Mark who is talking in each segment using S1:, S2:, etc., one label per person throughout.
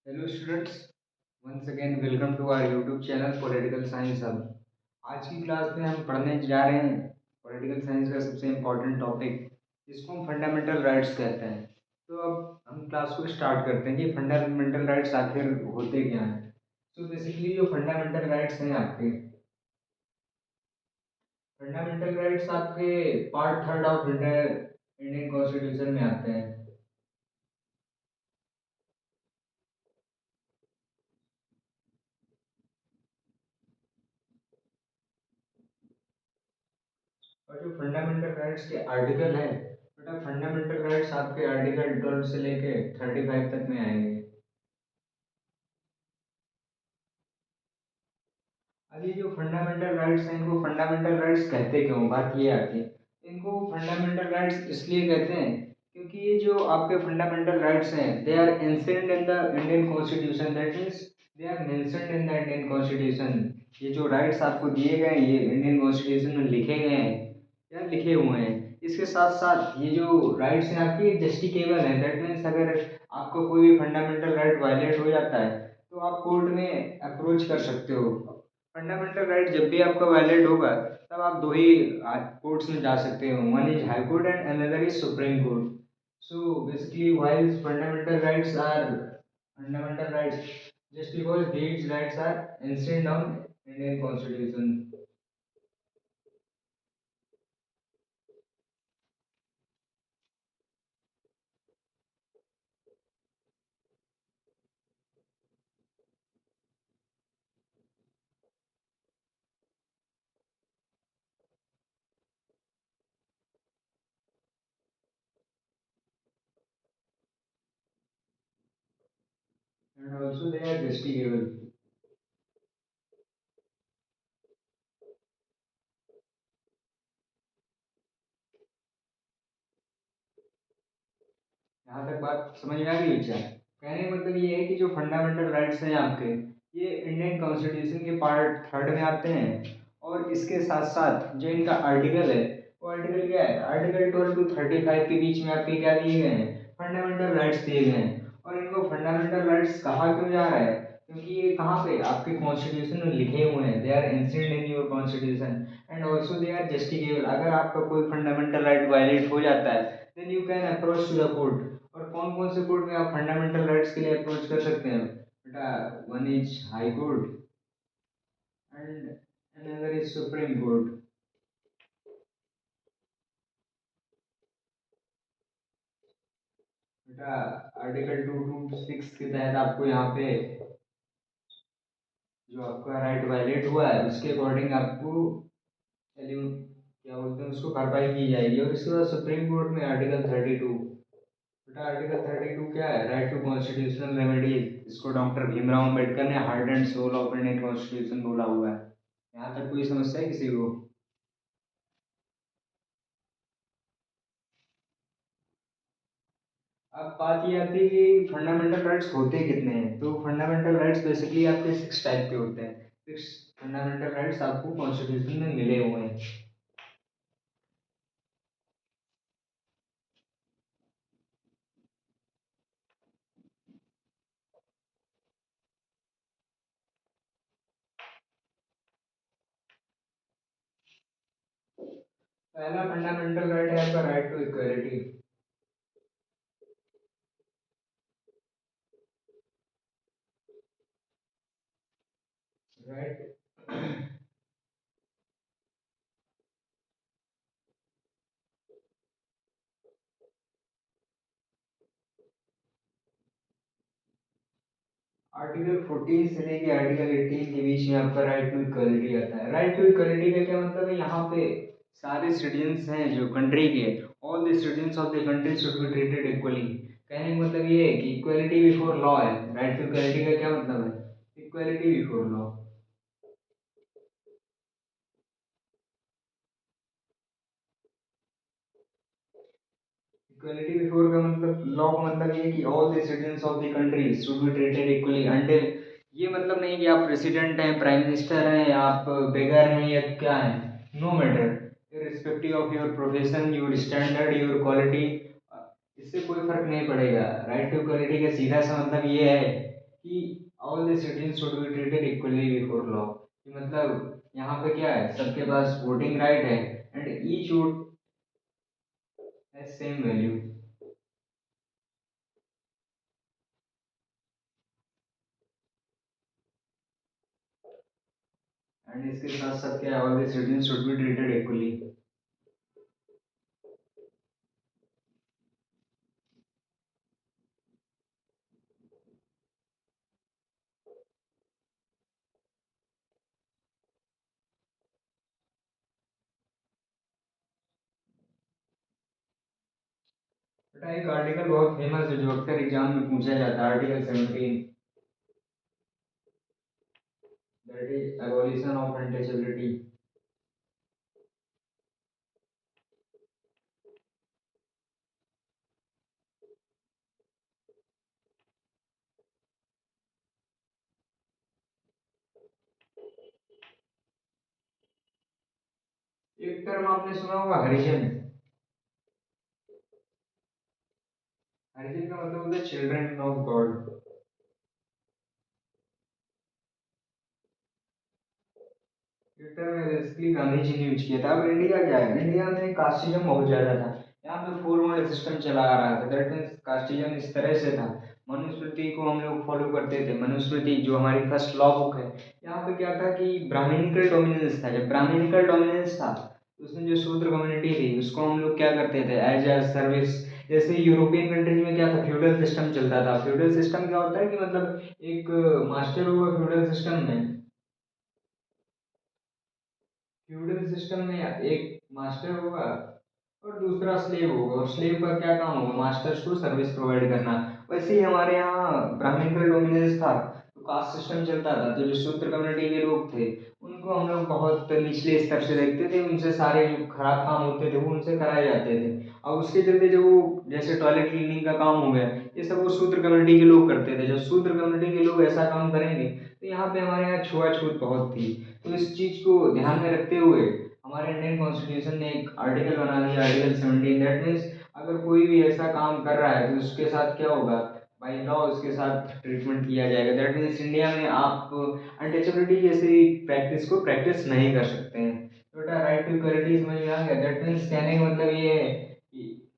S1: Hello students, once again welcome to our YouTube channel political science hub. आज की class में हम पढ़ने जा रहे हैं पॉलिटिकल साइंस का सबसे इम्पोर्टेंट टॉपिक, जिसको हम फंडामेंटल राइट्स कहते हैं। तो अब हम क्लास को स्टार्ट करते हैं कि फंडामेंटल राइट्स आखिर होते क्या हैं। तो बेसिकली जो फंडामेंटल राइट्स हैं आपके फंडामेंटल राइट्स आपके part third of Indian constitution में आते हैं। और जो फंडामेंटल राइट्स के आर्टिकल है, बेटा फंडामेंटल राइट्स आपके आर्टिकल 12 से लेके 35 तक में आएंगे। अब ये जो फंडामेंटल राइट्स हैं, इनको फंडामेंटल राइट्स कहते क्यों, बात ये आती है। इनको फंडामेंटल राइट्स इसलिए कहते हैं क्योंकि ये जो आपके फंडामेंटल राइट्स हैं, they are enshrined in the Indian constitution, that means they are mentioned in the Indian constitution. ये जो राइट्स आपको दिए गए हैं, ये इंडियन कॉन्स्टिट्यूशन में लिखे गए हैं या लिखे हुए हैं। इसके साथ साथ ये जो राइट्स हैं आपकी जस्टिकेबल हैं, दैट मीन्स अगर आपको कोई भी फंडामेंटल राइट वायलेट हो जाता है तो आप कोर्ट में अप्रोच कर सकते हो। फंडामेंटल राइट जब भी आपका वैलिड होगा, तब आप दो ही कोर्ट्स में जा सकते हो, one is high court and another is supreme court. So basically while fundamental rights are fundamental rights just because these rights are inscribed on Indian Constitution. And also they are justicable. यहाँ तक बात समझ में आ गई बच्चा? कहने का मतलब ये है कि जो फंडामेंटल राइट्स हैं आपके, ये इंडियन कॉन्स्टिट्यूशन के पार्ट थर्ड में आते हैं। और इसके साथ साथ जो इनका आर्टिकल है, वो आर्टिकल क्या है, आर्टिकल 12 टू 35 के बीच में आपके क्या दिए गए हैं, फंडामेंटल राइट्स दिए गए हैं। और इनको फंडामेंटल राइट्स कहा क्यों जा रहा है, क्योंकि ये कहाँ पे आपके कॉन्स्टिट्यूशन में लिखे हुए हैं, they are enshrined in your constitution and also they are justiciable. अगर आपका कोई फंडामेंटल राइट वायलेट हो जाता है, then you can approach to the court. और कौन कौन से कोर्ट में आप फंडामेंटल राइट्स के लिए अप्रोच कर सकते हैं, बेटा one is high court and another is supreme court. बेटा आर्टिकल 226 के तहत आपको यहाँ पे जो आपका राइट वायलेट हुआ है, उसके अकॉर्डिंग आपको क्या बोलते हैं उसको भरपाई की जाएगी। और इसके बाद सुप्रीम कोर्ट में आर्टिकल 32, बेटा आर्टिकल 32 क्या है, राइट टू कॉन्स्टिट्यूशनल रेमेडीज। इसको डॉक्टर भीमराव अम्बेडकर ने heart and soul of Indian constitution बोला हुआ है। यहाँ तक कोई समस्या है किसी को? अब बात ये आती है कि फंडामेंटल राइट्स होते कितने हैं। तो फंडामेंटल राइट्स बेसिकली आपके 6 टाइप के होते हैं। 6 फंडामेंटल राइट्स आपको कॉन्स्टिट्यूशन में मिले हुए हैं। पहला फंडामेंटल राइट है आपका right to equality. Right article 14 से लेके आर्टिकल 18 के बीच में आपका राइट टू इक्वलिटी आता है। राइट टू इक्वलिटी का क्या मतलब है, यहाँ पे सारे सिटीजन्स हैं जो कंट्री के, all the citizens of the country should be treated equally. कहने का मतलब ये है कि इक्वलिटी बिफोर लॉ है। राइट टू इक्वलिटी का क्या मतलब है, equality before law. Equality before का मतलब, लॉ का मतलब ये है कि all the citizens of the country should be treated equally until, ये मतलब नहीं कि आप प्रेसिडेंट हैं, प्राइम मिनिस्टर हैं, आप बेगर हैं या क्या हैं, no matter irrespective of your profession, your standard, your quality, इससे कोई फर्क नहीं पड़ेगा। राइट टू इक्वलिटी का सीधा सा मतलब ये है कि all the citizen should be treated equally before law, कि मतलब यहाँ पे क्या है, सबके पास वोटिंग राइट है and each vote has same value. And इसके साथ साथ क्या है, all the citizen should be treated equally. बेटा एक आर्टिकल बहुत फेमस है जो अक्सर एग्जाम में पूछा जाता है, article 17, that is abolition of untouchability. एक टर्म आपने सुना होगा हरिजन। हरिजन का मतलब होता है चिल्ड्रन ऑफ गॉड। ये टर्म बेसिकली गांधी जी ने यूज किया था। अब इंडिया क्या है, इंडिया में कास्टिज्म बहुत ज्यादा था। यहाँ पे फोर वर्ड सिस्टम चला आ रहा था, दैट मीन्स कास्टिज्म इस तरह से था। मनुस्मृति को हम लोग फॉलो करते थे। मनुस्मृति जो हमारी फर्स्ट लॉ बुक है, यहाँ पे क्या था कि ब्राह्मणिकल डोमिनेंस था। जब ब्राह्मणिकल डोमिनेंस था तो उसमें जो शूद्र कम्युनिटी थी उसको हम लोग क्या करते थे, एज अ सर्विस। जैसे यूरोपियन कंट्रीज में क्या था, फ्यूडल सिस्टम चलता था। फ्यूडल सिस्टम क्या होता है कि मतलब एक मास्टर होगा फ्यूडल सिस्टम में। फ्यूडल सिस्टम में एक मास्टर होगा और दूसरा स्लेव होगा, और स्लेव का क्या काम होगा, मास्टर्स को सर्विस प्रोवाइड करना। वैसे ही हमारे यहाँ ब्राह्मणिकल डोमिनेंस था, तो कास्ट सिस्टम चलता था। तो जो शूद्र कम्युनिटी के लोग थे उनको हम लोग बहुत निचले स्तर से देखते थे, उनसे सारे जो खराब काम होते थे वो उनसे कराए जाते थे। अब उसके चलते जब वो जैसे टॉयलेट क्लीनिंग का काम हो गया, ये सब वो शूद्र कम्युनिटी के लोग करते थे। जब शूद्र कम्युनिटी के लोग ऐसा काम करेंगे तो यहाँ पे हमारे यहाँ छुआछूत बहुत थी। तो इस चीज को ध्यान में रखते हुए हमारे इंडियन कॉन्स्टिट्यूशन ने एक आर्टिकल बना दिया, आर्टिकल 17, दैट मीन्स अगर कोई भी ऐसा काम कर रहा है तो उसके साथ क्या होगा, बाई लॉ उसके साथ ट्रीटमेंट किया जाएगा। दैट मीन्स इंडिया में आप अनटचेबिलिटी जैसी प्रैक्टिस को प्रैक्टिस नहीं कर सकते हैं। तो बेटा राइट टू इक्वलिटी समझ में आ गया। दैट मीन्स कहने का मतलब ये है कि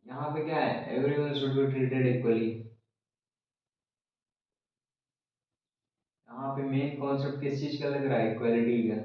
S1: यहाँ पे क्या है, everyone should be treated equally. यहाँ पे मेन कॉन्सेप्ट किस चीज का लग रहा है, इक्वलिटी का।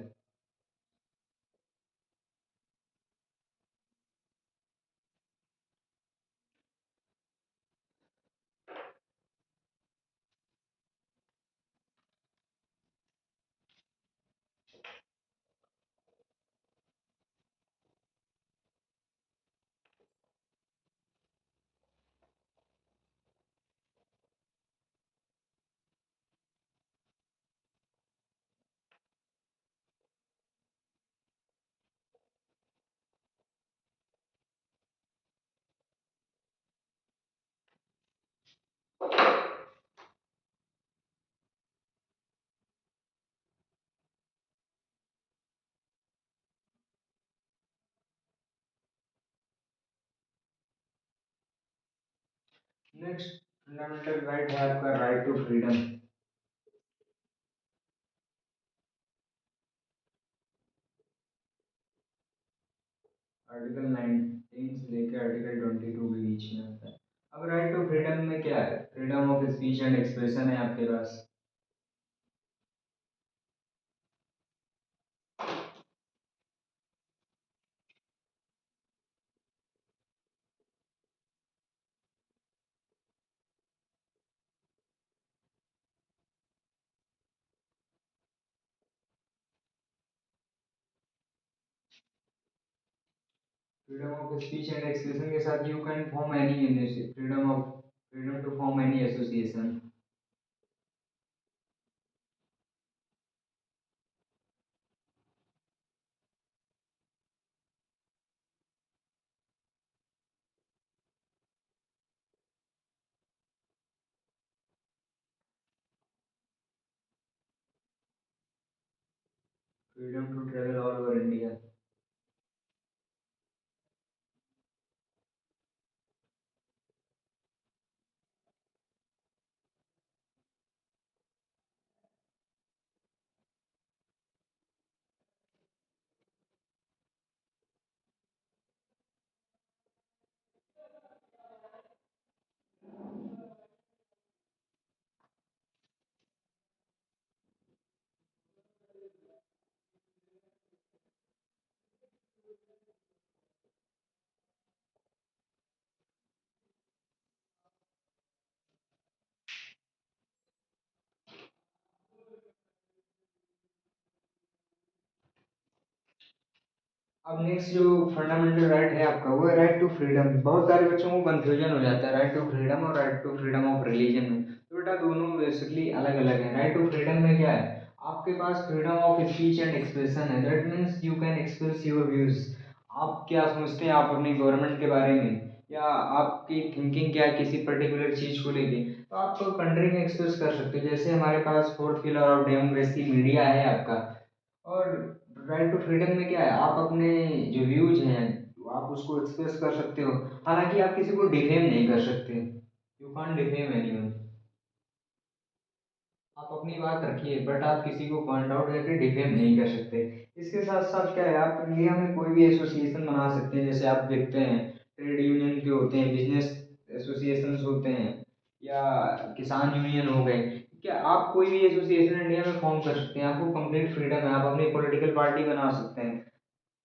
S1: नेक्स्ट फंडामेंटल राइट है आपका राइट टू फ्रीडम। आर्टिकल 19 से लेकर आर्टिकल 22 के बीच में आता है। अब राइट टू फ्रीडम में क्या है, freedom of speech and expression है आपके पास। Freedom of speech and expression के साथ you can form any freedom to form any association. Freedom to travel all over India. अब नेक्स्ट जो फंडामेंटल राइट है आपका वो है राइट टू फ्रीडम। बहुत सारे बच्चों को कंफ्यूजन हो जाता है राइट टू फ्रीडम और right to freedom of religion में। तो बेटा दोनों बेसिकली अलग अलग है। राइट टू फ्रीडम में क्या है, आपके पास freedom of speech and expression है। That means you can express your views. आप क्या सोचते हैं आप अपनी गवर्नमेंट के बारे में, या आपकी थिंकिंग क्या है किसी पर्टिकुलर चीज को लेके, तो आप कंट्री में एक्सप्रेस कर सकते हो। जैसे हमारे पास fourth pillar of democracy media है आपका। और राइट टू फ्रीडम में क्या है, आप अपने जो व्यूज हैं आप उसको एक्सप्रेस कर सकते हो। हालांकि आप किसी को डिफेम नहीं कर सकते, यू कांट डिफेम एनीवन। आप अपनी बात रखिए बट आप किसी को पॉइंट आउट करके डिफेम नहीं कर सकते। इसके साथ साथ क्या है, आप इंडिया में कोई भी एसोसिएशन बना सकते हैं। जैसे आप देखते हैं ट्रेड यूनियन के होते हैं, बिजनेस एसोसिएशन होते हैं, या किसान यूनियन हो गए। क्या आप कोई भी एसोसिएशन इंडिया में फॉर्म कर सकते हैं, आपको कंप्लीट फ्रीडम है, आप अपनी पॉलिटिकल पार्टी बना सकते हैं।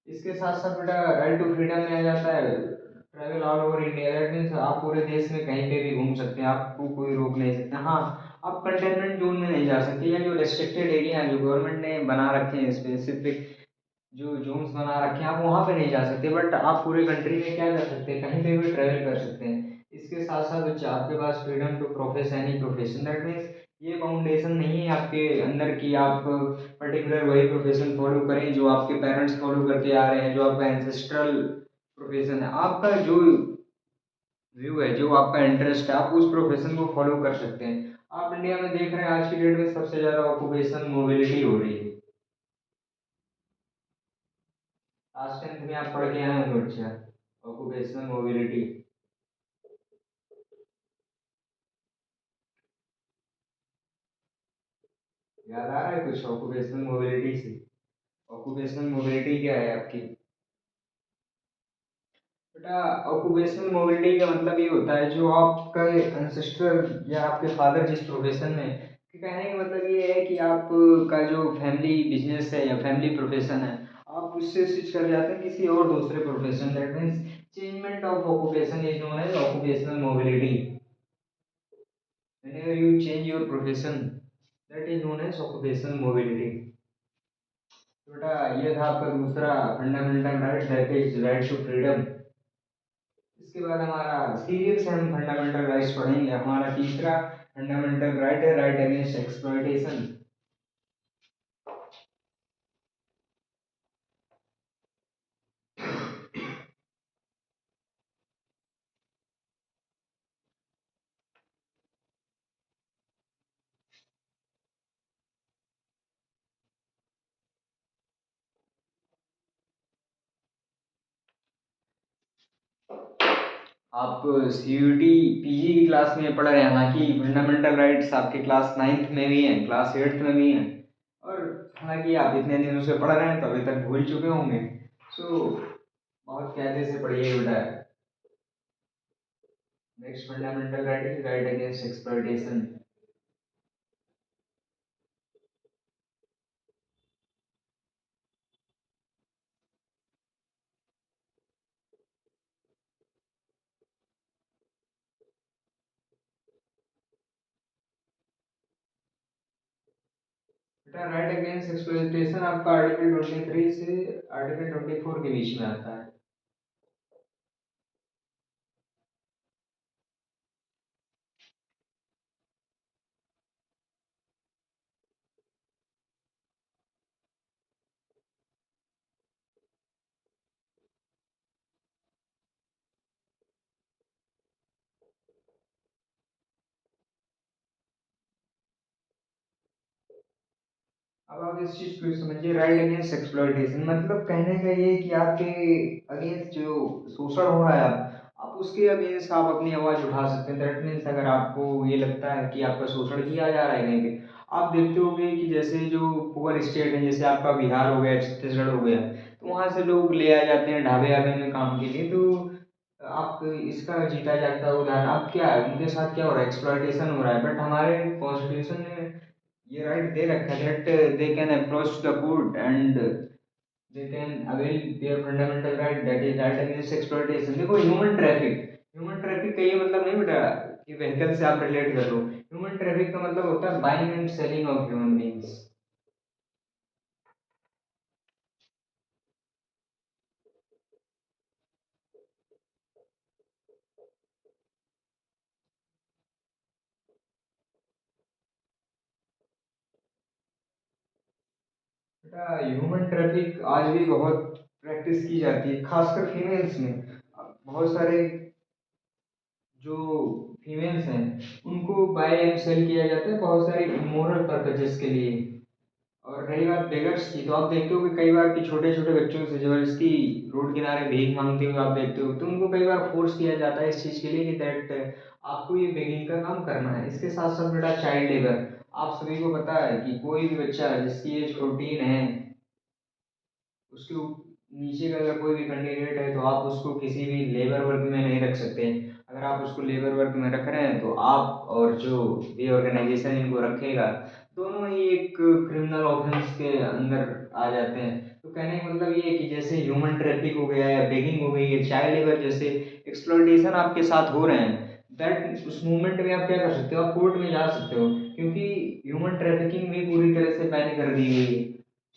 S1: इसके साथ साथ बेटा राइट टू फ्रीडम में आ जाता है travel all over India. That means आप पूरे देश में कहीं पे भी घूम सकते हैं, आपको कोई रोक नहीं सकता। हाँ, आप कंटेनमेंट जोन में नहीं जा सकते, या जो रेस्ट्रिक्टेड एरिया है जो गवर्नमेंट ने बना रखे हैं स्पेसिफिक जो जोन्स बना रखे हैं आप वहाँ पे नहीं जा सकते। बट आप पूरे कंट्री में क्या कर सकते हैं, कहीं पे भी ट्रैवल कर सकते हैं। इसके साथ साथ बच्चा आपके पास freedom to profess any profession. That means ये फाउंडेशन नहीं है आपके अंदर कि आप पर्टिकुलर वही प्रोफेशन फॉलो करें जो आपके पेरेंट्स फॉलो करते आ रहे हैं, जो आपका एंसेस्ट्रल प्रोफेशन है। आपका जो व्यू है, जो आपका इंटरेस्ट है, आप उस प्रोफेशन को फॉलो कर सकते हैं। आप इंडिया में देख रहे हैं आज की डेट में सबसे ज़्यादा ऑक्यूपेशन मोबिलिटी हो रही है। लास्ट 10th में आप पढ़ के आए होंगे बच्चा, ऑक्यूपेशनल मोबिलिटी। याद आ रहा है कुछ ऑक्यूपेशनल मोबिलिटी से? ऑक्यूपेशनल मोबिलिटी क्या है आपकी? बेटा ऑक्यूपेशनल मोबिलिटी का मतलब ये होता है जो आपका एंसेस्टर या आपके फादर जिस प्रोफेशन में, कि कहने का मतलब ये है कि आपका जो फैमिली बिजनेस है या फैमिली प्रोफेशन है, आप उससे स्विच कर जाते हैं किसी और दूसरे profession. That means changement of occupation is known as occupational mobility. whenever you change your profession, that is known as occupational mobility। तो बेटा ये था आपका दूसरा fundamental right, that is right to freedom. इसके बाद हमारा सीरियल से हम फंडामेंटल राइट्स पढ़ेंगे। हमारा तीसरा फंडामेंटल राइट है राइट अगेंस्ट एक्सप्लॉयटेशन। आप सीयूटी पीजी की क्लास में पढ़ रहे हैं, हालांकि फंडामेंटल राइट्स आपके क्लास 9th में भी हैं, क्लास 8th में भी हैं। और हालांकि आप इतने दिनों से पढ़ रहे हैं तो अभी तक भूल चुके होंगे। सो बहुत कायदे से पढ़िए बेटा। Next fundamental right is right against exploitation. बेटा राइट अगेंस्ट एक्सप्लॉयटेशन आपका आर्टिकल 23 से आर्टिकल 24 के बीच में आता है। अब आप इस चीज को समझिए, राइट अगेंस्ट एक्सप्लॉयटेशन मतलब कहने का ये कि आपके अगेंस्ट जो शोषण हो रहा है आप उसके अगेंस्ट आप अपनी आवाज उठा सकते हैं। दैट मीन्स अगर आपको ये लगता है कि आपका शोषण किया जा रहा है कहीं पे, आप देखते होंगे कि जैसे जो पुअर स्टेट है जैसे आपका बिहार हो गया, छत्तीसगढ़ हो गया, तो वहां से लोग ले आ जाते हैं ढाबे आबे में काम के लिए। तो आप इसका जीता जागता उदाहरण, अब क्या है उनके साथ क्या हो रहा है, एक्सप्लॉयटेशन हो रहा है। बट हमारे कॉन्स्टिट्यूशन ने ये राइट दे रखा है that they can approach the court and they can avail there fundamental right, that is right against exploitation. देखो ह्यूमन ट्रैफिक का ये मतलब नहीं बेटा कि व्हीकल से आप रिलेट कर लो। ह्यूमन ट्रैफिक का मतलब होता है buying and selling of human beings. बेटा ह्यूमन ट्रैफिक आज भी बहुत प्रैक्टिस की जाती है, खासकर फीमेल्स में। बहुत सारे जो फीमेल्स हैं उनको बाय एंड सेल किया जाता है बहुत सारे इमोरल पर्पजेस के लिए। और रही बात बेगर्स की, तो आप देखते हो कि कई बार कि छोटे छोटे बच्चों से जबरदस्ती रोड किनारे भीख मांगते हुए आप देखते हो, तो उनको कई बार फोर्स किया जाता है इस चीज़ के लिए कि दैट आपको ये बेगिंग का काम करना है। इसके साथ साथ बेटा चाइल्ड लेबर, आप सभी को पता है कि कोई भी बच्चा जिसकी एज 14 है, उसके नीचे का अगर कोई भी कैंडिडेट है तो आप उसको किसी भी लेबर वर्क में नहीं रख सकते। अगर आप उसको लेबर वर्क में रख रहे हैं तो आप और जो भी ऑर्गेनाइजेशन इनको रखेगा, दोनों ही एक क्रिमिनल ऑफेंस के अंदर आ जाते हैं। तो कहने का मतलब ये है कि जैसे ह्यूमन ट्रैफिक हो गया या बेगिंग हो गई है, चाइल्ड लेबर जैसे एक्सप्लॉइटेशन आपके साथ हो रहे हैं, दैट उस मूवमेंट में आप क्या कर सकते हो, आप कोर्ट में जा सकते हो, क्योंकि ह्यूमन ट्रैफिकिंग भी पूरी तरह से बैन कर दी गई है।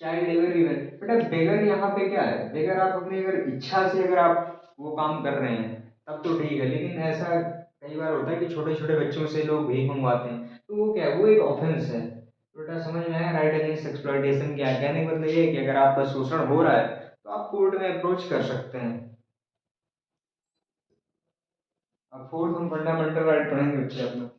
S1: चाइल्ड लेबर भी बैन। बेटा बेगर यहाँ पे क्या है, बेगर आप अपनी अगर इच्छा से अगर आप वो काम कर रहे हैं तब तो ठीक है, लेकिन ऐसा कई बार होता है कि छोटे छोटे बच्चों से लोग भीख मंगवाते हैं, तो वो क्या है, वो एक ऑफेंस है। तो बेटा समझ में आया राइट अगेंस्ट एक्सप्लॉइटेशन क्या है? कहने का मतलब ये है कि अगर आपका शोषण हो रहा है तो आप कोर्ट में अप्रोच कर सकते हैं। अब फोर्थ हम फंडामेंटल राइट पढ़ेंगे बच्चे अपना।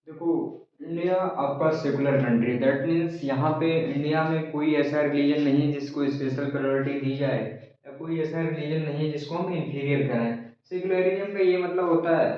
S1: देखो, इंडिया आपका सेकुलर कंट्री, दैट मीन्स यहाँ पे इंडिया में कोई ऐसा रिलीजन नहीं है जिसको स्पेशल प्रायोरिटी दी जाए, या कोई ऐसा रिलीजन नहीं है जिसको हम इंफीरियर करें। सेकुलरिज्म का ये मतलब होता है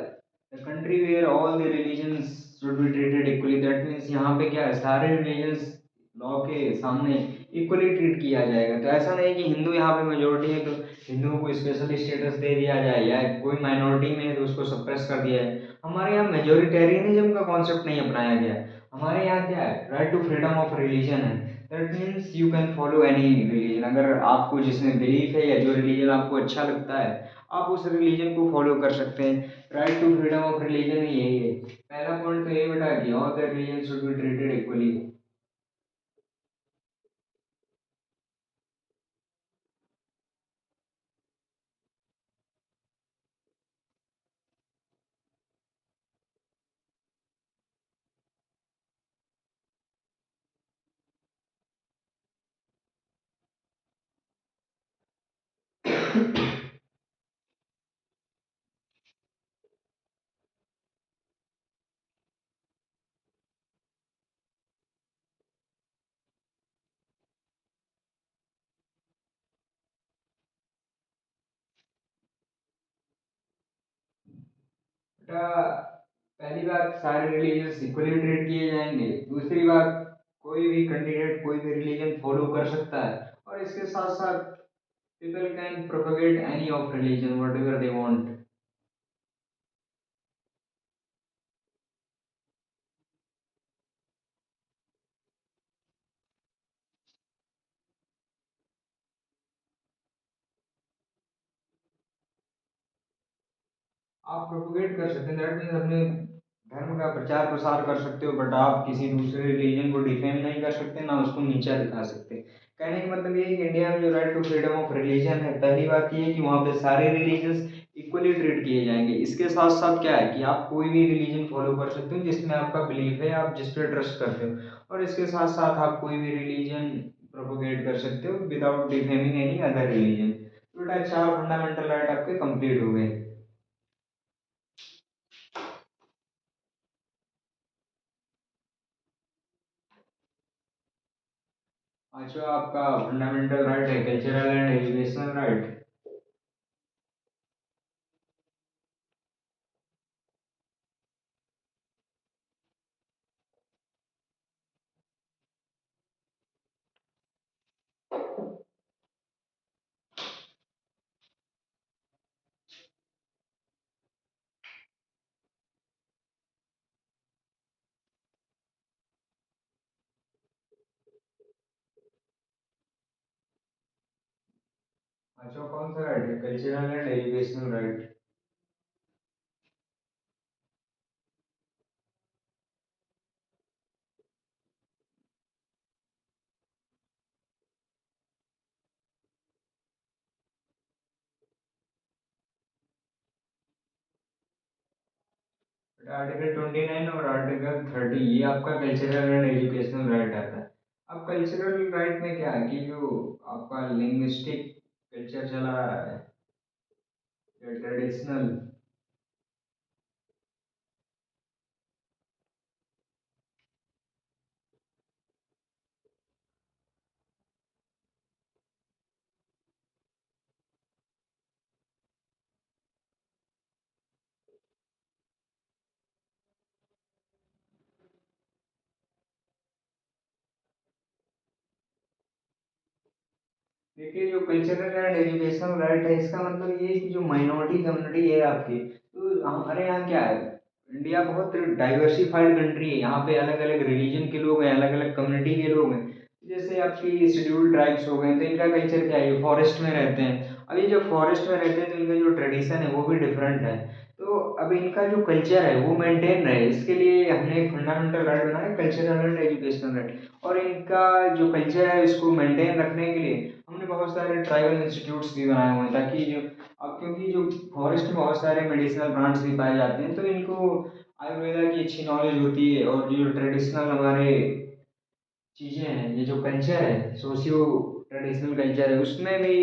S1: country where all the religions should be treated equally. That means यहाँ पे क्या है, सारे रिलीजन्स लॉ के सामने इक्वली ट्रीट किया जाएगा। तो ऐसा नहीं कि हिंदू यहाँ पे मेजोरिटी है तो हिंदुओं को स्पेशल स्टेटस दे दिया जाए, या कोई माइनॉरिटी में है तो उसको सप्रेस कर दिया है। हमारे यहाँ मेजोरिटेरियनिज्म का कॉन्सेप्ट नहीं अपनाया गया। हमारे यहाँ क्या है, right to freedom of religion है। That means you can follow any religion. अगर आपको जिसमें बिलीफ है या जो रिलीजन आपको अच्छा लगता है, आप उस रिलीजन को फॉलो कर सकते हैं। Right to freedom of religion ही यही है। पहला पॉइंट तो यही बेटा कि all the religion should be treated equally. बेटा पहली बात, सारे रिलीजन इक्वली ट्रीट किए जाएंगे। दूसरी बात, कोई भी कैंडिडेट कोई भी रिलीजन फॉलो कर सकता है। और इसके साथ साथ people can propagate any of religion whatever they want। आप प्रोपोगेट कर सकते हैं, दैट मीन्स अपने धर्म का प्रचार प्रसार कर सकते हो, बट आप किसी दूसरे रिलीजन को डिफेम नहीं कर सकते, ना उसको नीचा दिखा सकते। कहने का मतलब ये है कि इंडिया में जो right to freedom of religion है, पहली बात ये है कि वहाँ पे सारे रिलीजन्स इक्वली ट्रीट किए जाएंगे। इसके साथ साथ क्या है कि आप कोई भी रिलीजन फॉलो कर सकते हो जिसमें आपका बिलीफ है, आप जिस पे ट्रस्ट करते हो। और इसके साथ साथ आप कोई भी रिलीजन प्रोपोगेट कर सकते हो without defaming any other religion. तो बेटा चार फंडामेंटल राइट आपके कंप्लीट हो गए। अच्छा, आपका फंडामेंटल राइट है कल्चरल एंड एजुकेशनल राइट। अच्छा, कौन सा राइट है cultural and educational right. Article 29 और आर्टिकल 30 ये आपका कल्चरल एंड एजुकेशनल राइट आता है। अब कल्चरल राइट में क्या है कि जो आपका लिंग्विस्टिक कल्चर चला आ रहा है या ट्रेडिशनल। देखिए, जो कल्चरल एंड एजुकेशनल राइट है इसका मतलब ये है कि जो माइनॉरिटी कम्युनिटी है आपकी, तो हमारे यहाँ क्या है, इंडिया बहुत डाइवर्सिफाइड कंट्री है। यहाँ पे अलग अलग रिलीजन के लोग हैं, अलग अलग कम्युनिटी के लोग हैं। जैसे आपकी शेड्यूल्ड ट्राइब्स हो गए, तो इनका कल्चर क्या है, फॉरेस्ट में रहते हैं। अब ये जब फॉरेस्ट में रहते हैं तो इनका जो ट्रेडिशन है वो भी डिफरेंट है। तो अब इनका जो कल्चर है वो मेंटेन रहे, इसके लिए हमने एक फंडामेंटल राइट बनाया कल्चरल एंड एजुकेशनल राइट। और इनका जो कल्चर है इसको मेंटेन रखने के लिए हमने बहुत सारे ट्राइबल इंस्टीट्यूट्स भी बनाए हुए हैं, ताकि जो अब क्योंकि जो फॉरेस्ट में बहुत सारे मेडिसिनल प्लांट्स भी पाए जाते हैं, तो इनको आयुर्वेदा की अच्छी नॉलेज होती है। और जो ट्रेडिशनल हमारे चीज़ें हैं, ये जो कल्चर है, सोशियो ट्रेडिशनल कल्चर है, उसमें भी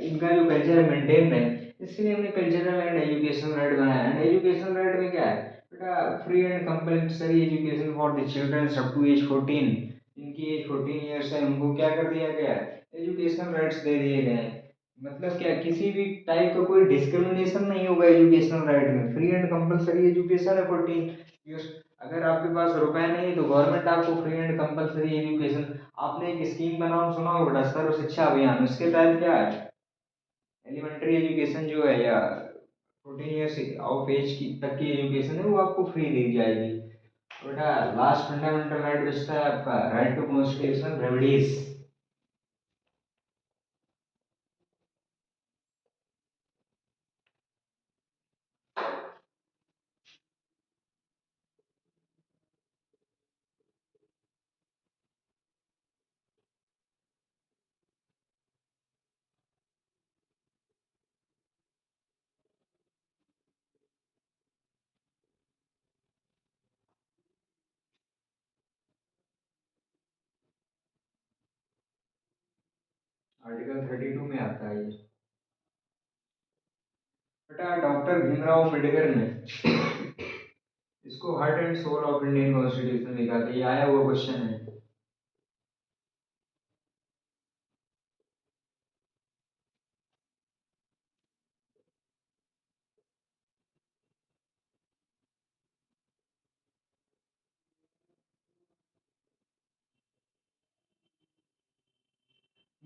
S1: इनका जो कल्चर है मेंटेन रहे, इसलिए हमने कल्चरल एंड एजुकेशनल राइट बनाया। एंड एजुकेशनल राइट में क्या है बेटा, free and compulsory education for the children up to age 14। इनकी एज 14 ईयर्स है, उनको क्या कर दिया गया है, एजुकेशनल राइट्स दे दिए गए हैं। मतलब क्या, किसी भी टाइप का कोई डिस्क्रिमिनेशन नहीं होगा एजुकेशनल राइट में। फ्री एंड कंपल्सरी एजुकेशन है 14 ईयर्स। अगर आपके पास रुपए नहीं तो गवर्नमेंट आपको फ्री एंड कंपलसरी एजुकेशन। आपने एक स्कीम का नाम सुना होगा, सर्व शिक्षा अभियान। उसके तहत क्या है, एलिमेंट्री एजुकेशन जो है या 14 ईयर्स ऑफ एज की तक की एजुकेशन है वो आपको फ्री दी जाएगी। तो बेटा, लास्ट फंडामेंटल राइट बचता है आपका right to constitutional remedies. Article 32 में आता है ये। बेटा, डॉक्टर भीमराव अम्बेडकर ने इसको heart and soul of Indian constitution लिखा था। ये आया हुआ क्वेश्चन है।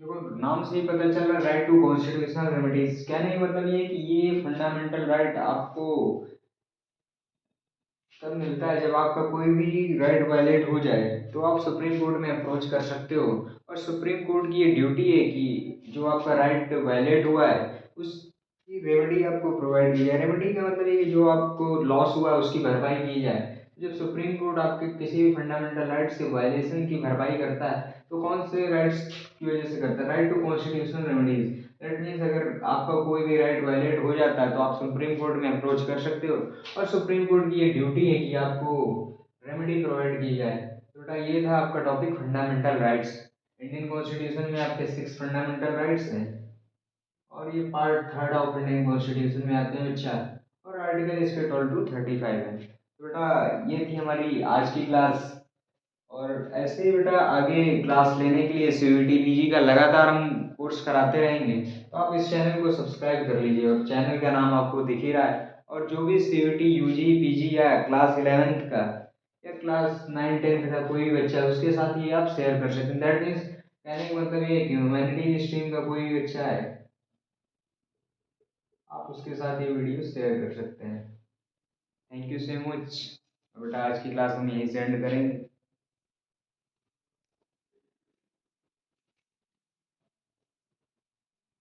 S1: देखो, नाम से ही पता चल रहा है राइट टू कॉन्स्टिट्यूशनल रेमेडीज। कहने का मतलब ये है कि ये फंडामेंटल राइट आपको तब मिलता है जब आपका कोई भी राइट वायलेट हो जाए, तो आप सुप्रीम कोर्ट में अप्रोच कर सकते हो। और सुप्रीम कोर्ट की ये ड्यूटी है कि जो आपका राइट वायलेट हुआ है उसकी रेमेडी आपको प्रोवाइड की जाए। रेमेडी का मतलब ये कि जो आपको लॉस हुआ है उसकी भरपाई की जाए। जब सुप्रीम कोर्ट आपके किसी भी फंडामेंटल राइट्स के वायलेशन की भरपाई करता है, तो कौन से राइट्स की वजह से करता है, right to constitutional remedies. That means अगर आपका कोई भी राइट वायलेट हो जाता है तो आप सुप्रीम कोर्ट में अप्रोच कर सकते हो। और सुप्रीम कोर्ट की ये ड्यूटी है कि आपको रेमेडी प्रोवाइड की जाए। तो बेटा, ये था आपका topic fundamental rights. Indian constitution में आपके 6 फंडामेंटल राइट्स हैं, और ये part third of Indian constitution में आते हैं बच्चा। और आर्टिकल इसके 12 to 35 है। तो बेटा, ये थी हमारी आज की क्लास। और ऐसे ही बेटा आगे क्लास लेने के लिए सीयूईटी पीजी का लगातार हम कोर्स कराते रहेंगे। तो आप इस चैनल को सब्सक्राइब कर लीजिए और चैनल का नाम आपको दिख ही रहा है। और जो भी सीयूईटी यूजी पीजी या क्लास 11th का या क्लास 9 10th का कोई भी बच्चा है उसके साथ ये आप शेयर कर सकते हैं। दैट मीन्स कहने का मतलब ये है कि ह्यूमैनिटी स्ट्रीम का कोई भी बच्चा है, आप उसके साथ ये वीडियो शेयर कर सकते हैं। Thank you so much. बेटा आज की क्लास हम यहीं से एंड करेंगे।